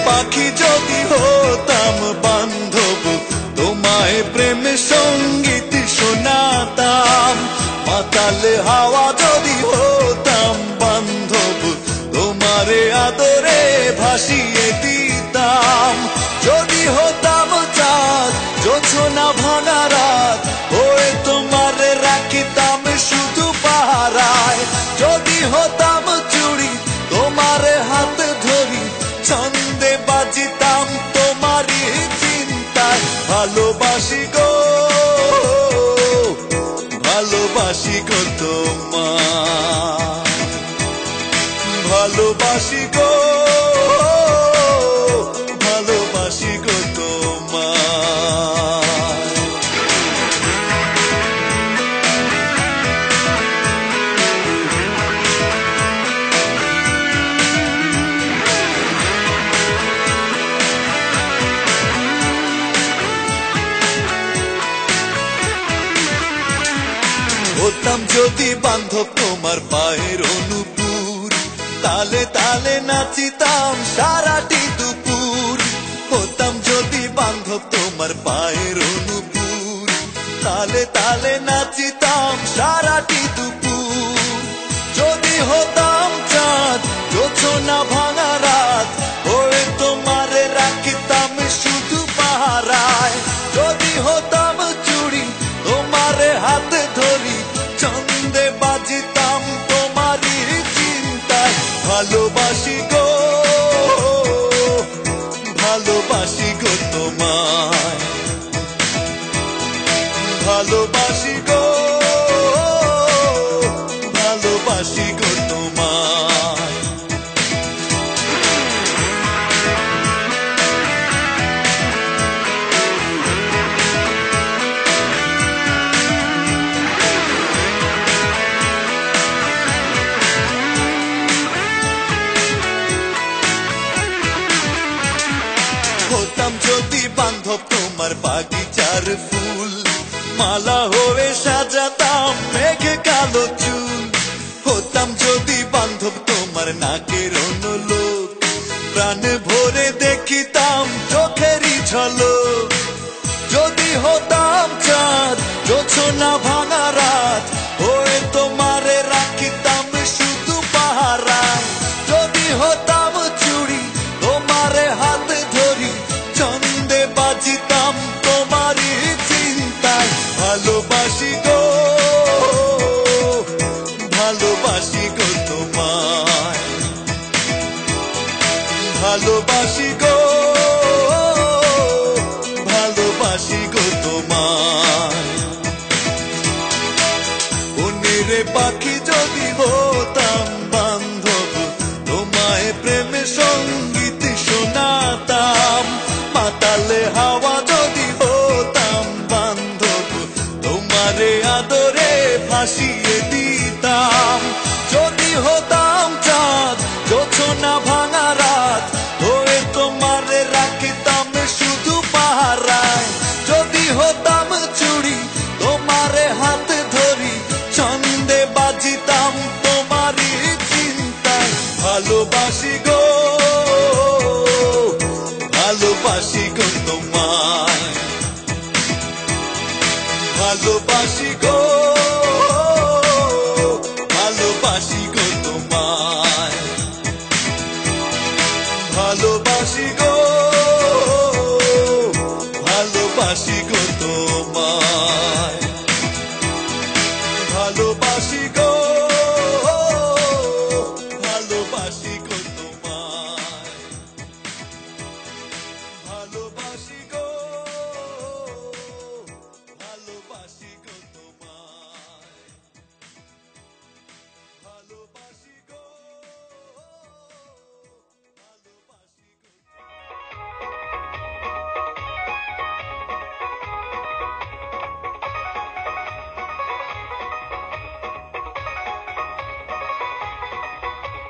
পাখি যদি হতাম বান্ধব, তোমায় প্রেম সঙ্গীত শোনাতাম। মাতালে হাওয়া যদি হতাম বান্ধব, তোমারে আদরে ভাসিয়ে দিতাম। যদি হতাম চাঁদ জোছনা ভাঙা রাত, হয়ে তোমারে রাখিতাম শুধু পাহারায়। যদি হতাম চুড়ি তোমারে হাত ধরি, ছন্দে বাজিতাম তোমারই চিন্তায়। ভালোবাসি গো, ভালোবাসি গো তোমায়, ভালোবাসি গো, ভালোবাসি গো তোমায়। হতাম যদি বান্ধব তোমার পায়ের অনুপুর, তালে তালে নাচিতাম সারাটি দুপুর। হতাম যদি বান্ধব তোমার পায়ের অনুপুর, তালে তালে নাচিতাম সারাটি দুপুর। যদি হতাম চাঁদ জোছনা ভাঙা রাত, হয়ে তোমারে রাখিতাম শুধু পাহারায়। যদি হতাম চুড়ি তোমারে হাত ধরি, ছন্দে বাজিতাম তোমারই চিন্তায়। ভালোবাসি গো, ভালোবাসি গো তোমায়, ভালোবাসি গো, ভালোবাসি গো তোমায়। হতাম যদি বান্ধব তোমার বাগিচার ফুল, মালা হয়ে সাজাতাম মেঘে কালো চুল। হতাম যদি বান্ধব তোমার নাকের অনুলোক, প্রাণ ভরে দেখিতাম চোখেরই ঝলক। যদি হতাম চাঁদ জোছনা ভাঙা রাত, হয়ে তোমারে রাখিতাম শুধু পাহারায়। যদি হতাম চুড়ি তোমারে হাত ধরি, ছন্দে বাজিতাম তোমারই চিন্তায়। ভালোবাসি গো, ভালোবাসি গো তোমায়, ভালোবাসি গো, ভালোবাসি গো তোমায়। বনের পাখি যদি হতাম বান্ধব, তোমায় প্রেম সঙ্গীত শোনাতাম। মাতালে হাওয়া যদি হতাম বান্ধব, তোমারে আদরে ভাসিয়ে দিতাম। যদি হতাম চাঁদ জোছনা ভাঙা রাত, হয়ে তোমারে রাখিতাম শুধু পাহারায়। যদি হতাম চুড়ি তোমারে হাত ধরি, ছন্দে বাজিতাম তোমারই চিন্তায়। ভালোবাসি গো, ভালোবাসি গো তোমায়, ভালোবাসি গো, ভালোবাসি গো তোমায়, ভালোবাসি গো, ভালোবাসি গো তোমায়, ভালোবাসি গো।